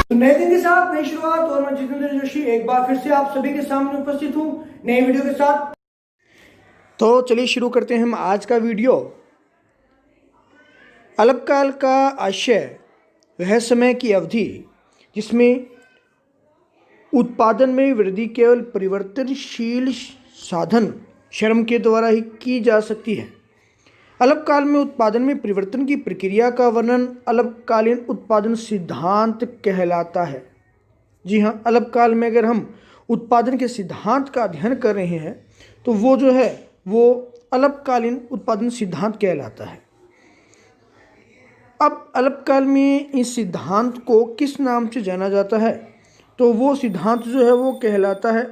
तो नए दिन के साथ नई शुरुआत और मैं जितेंद्र जोशी एक बार फिर से आप सभी के सामने उपस्थित हूँ नई वीडियो के साथ। तो चलिए शुरू करते हैं हम आज का वीडियो। अल्पकाल का आशय वह समय की अवधि जिसमें उत्पादन में वृद्धि केवल परिवर्तनशील साधन श्रम के द्वारा ही की जा सकती है। अल्पकाल में उत्पादन में परिवर्तन की प्रक्रिया का वर्णन अल्पकालीन उत्पादन सिद्धांत कहलाता है। जी हाँ, अल्पकाल में अगर हम उत्पादन के सिद्धांत का अध्ययन कर रहे हैं तो वो जो है वो अल्पकालीन उत्पादन सिद्धांत कहलाता है। अब अल्पकाल में इस सिद्धांत को किस नाम से जाना जाता है? तो वो सिद्धांत जो है वो कहलाता है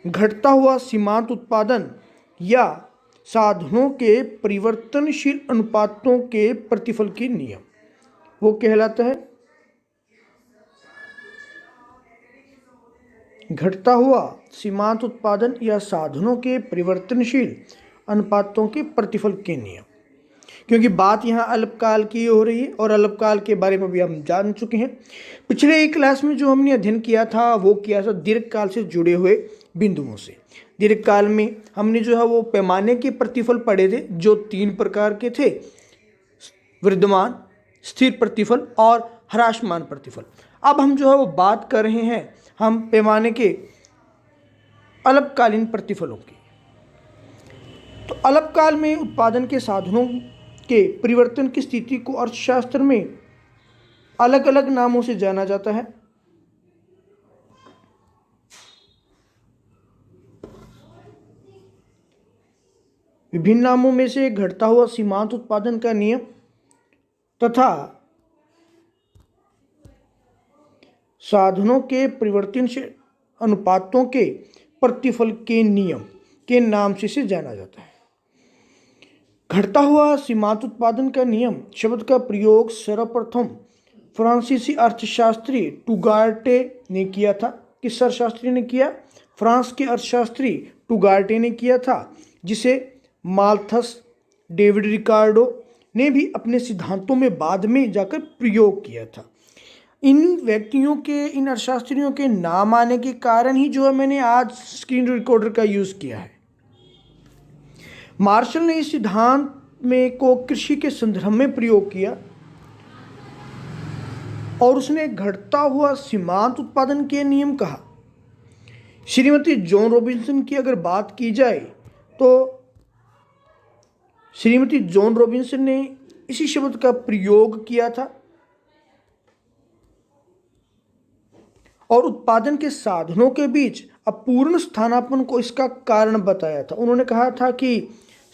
घटता हुआ सीमांत उत्पादन या साधनों के परिवर्तनशील अनुपातों के प्रतिफल के नियम। वो कहलाता है घटता हुआ सीमांत उत्पादन या साधनों के परिवर्तनशील अनुपातों के प्रतिफल के नियम। क्योंकि बात यहाँ अल्पकाल की हो रही है और अल्पकाल के बारे में भी हम जान चुके हैं। पिछले एक क्लास में जो हमने अध्ययन किया था वो किया था दीर्घकाल से जुड़े हुए बिंदुओं से। दीर्घकाल में हमने जो है वो पैमाने के प्रतिफल पढ़े थे जो 3 प्रकार के थे, विद्यमान, स्थिर प्रतिफल और ह्रासमान प्रतिफल। अब हम जो है वो बात कर रहे हैं हम पैमाने के अल्पकालीन प्रतिफलों की। तो अल्पकाल में उत्पादन के साधनों के परिवर्तन की स्थिति को अर्थशास्त्र में अलग अलग नामों से जाना जाता है। विभिन्न नामों में से घटता हुआ सीमांत उत्पादन का नियम तथा साधनों के परिवर्तनशील अनुपातों के प्रतिफल के नियम के नाम से इसे जाना जाता है। घटता हुआ सीमांत उत्पादन का नियम शब्द का प्रयोग सर्वप्रथम फ्रांसीसी अर्थशास्त्री टुगार्टे ने किया था। किस अर्थशास्त्री ने किया? फ्रांस के अर्थशास्त्री टुगार्टे ने किया था, जिसे माल्थस डेविड रिकार्डो ने भी अपने सिद्धांतों में बाद में जाकर प्रयोग किया था। इन व्यक्तियों के, इन अर्थशास्त्रियों के नाम आने के कारण ही जो है मैंने आज स्क्रीन रिकॉर्डर का यूज़ किया है। मार्शल ने इस सिद्धांत में को कृषि के संदर्भ में प्रयोग किया और उसने घटता हुआ सीमांत उत्पादन के नियम कहा। श्रीमती जॉन रॉबिन्सन की अगर बात की जाए तो श्रीमती जॉन रॉबिन्सन ने इसी शब्द का प्रयोग किया था और उत्पादन के साधनों के बीच अपूर्ण स्थानापन्न को इसका कारण बताया था। उन्होंने कहा था कि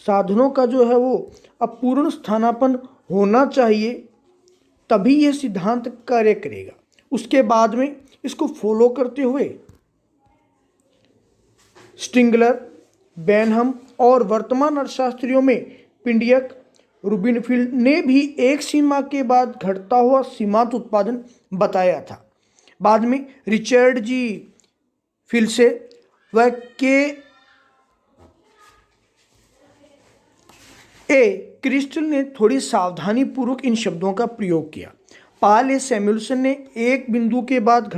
साधनों का जो है वो अपूर्ण स्थानापन्न होना चाहिए तभी यह सिद्धांत कार्य करेगा। उसके बाद में इसको फॉलो करते हुए स्टिंगलर, बेनहम और वर्तमान अर्थशास्त्रियों में पिंडियक, रूबिनफील्ड ने भी एक सीमा के बाद घटता हुआ सीमांत उत्पादन बताया था। बाद में रिचर्ड जी फिल्से व के ए क्रिस्टल ने थोड़ी सावधानी पूर्वक इन शब्दों का प्रयोग किया। पॉल ए सैमुएल्सन ने एक बिंदु के बाद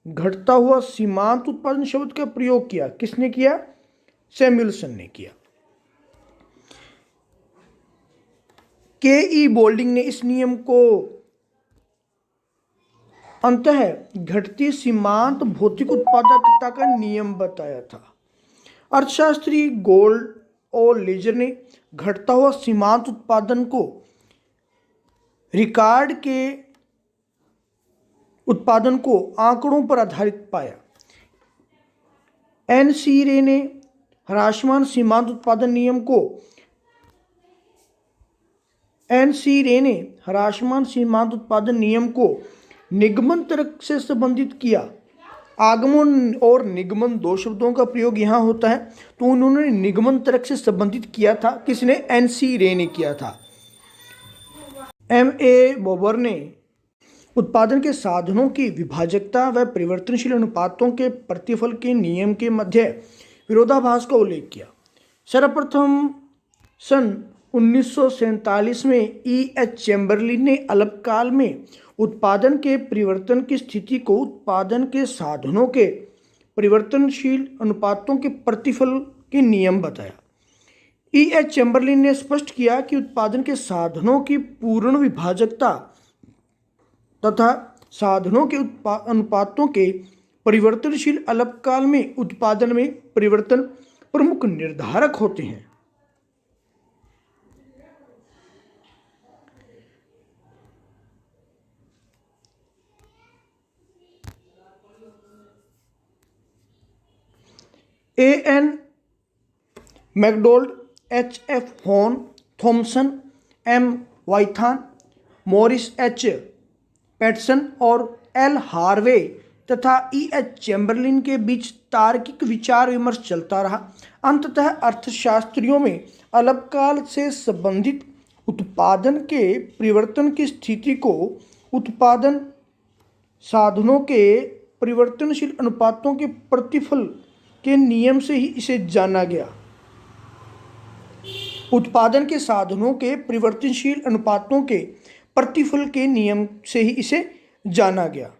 घटता हुआ सीमांत उत्पादन शब्द का प्रयोग किया। किसने किया? सैमुएल्सन ने किया। के ई बोल्डिंग ने इस नियम को अंततः घटती सीमांत भौतिक उत्पादकता का नियम बताया था। अर्थशास्त्री गोल्ड और लेजर ने घटता हुआ सीमांत उत्पादन को रिकार्ड के उत्पादन को आंकड़ों पर आधारित पाया। एन सी रे ने ह्रासमान सीमांत उत्पादन नियम को निगमन तर्क से संबंधित किया। आगमन और निगमन 2 शब्दों का प्रयोग यहाँ होता है, तो उन्होंने निगमन तर्क से संबंधित किया था। किसने? एन सी रे ने किया था। एम ए बोबर ने उत्पादन के साधनों की विभाजकता व परिवर्तनशील अनुपातों के प्रतिफल के नियम के मध्य विरोधाभास का उल्लेख किया। सर्वप्रथम सन 1947 में E.H. चैम्बरलिन ने अल्पकाल में उत्पादन के परिवर्तन की स्थिति को उत्पादन के साधनों के परिवर्तनशील अनुपातों के प्रतिफल के नियम बताया। E.H. चैम्बरलिन ने स्पष्ट किया कि उत्पादन के साधनों की पूर्ण विभाजकता तथा साधनों के अनुपातों के परिवर्तनशील अल्पकाल में उत्पादन में परिवर्तन प्रमुख निर्धारक होते हैं। A.N. McDonald, H.F. Horn, Thomson, M. वाइथान, मॉरिस H. पैटसन और L. हार्वे तथा E.H. चैम्बरलिन के बीच तार्किक विचार विमर्श चलता रहा। अंततः अर्थशास्त्रियों में अल्पकाल से संबंधित उत्पादन के परिवर्तन की स्थिति को उत्पादन साधनों के परिवर्तनशील अनुपातों के प्रतिफल के नियम से ही इसे जाना गया। उत्पादन के साधनों के परिवर्तनशील अनुपातों के प्रतिफल के नियम से ही इसे जाना गया।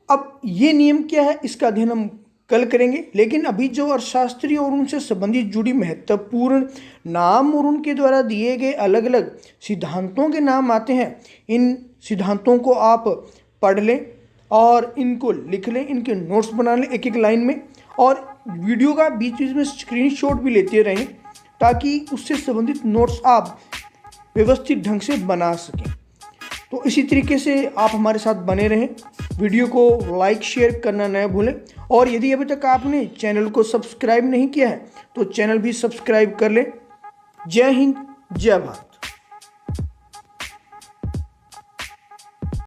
अब ये नियम क्या है, इसका अध्ययन हम कल करेंगे, लेकिन अभी जो अर्थशास्त्री और उनसे संबंधित जुड़ी महत्वपूर्ण नाम और उनके द्वारा दिए गए अलग अलग सिद्धांतों के नाम आते हैं, इन सिद्धांतों को आप पढ़ लें और इनको लिख लें, इनके नोट्स बना लें एक एक लाइन में, और वीडियो का बीच बीच में स्क्रीनशॉट भी लेते रहें ताकि उससे संबंधित नोट्स आप व्यवस्थित ढंग से बना सकें। तो इसी तरीके से आप हमारे साथ बने रहें। वीडियो को लाइक शेयर करना न भूलें, और यदि अभी तक आपने चैनल को सब्सक्राइब नहीं किया है तो चैनल भी सब्सक्राइब कर लें। जय हिंद, जय भारत।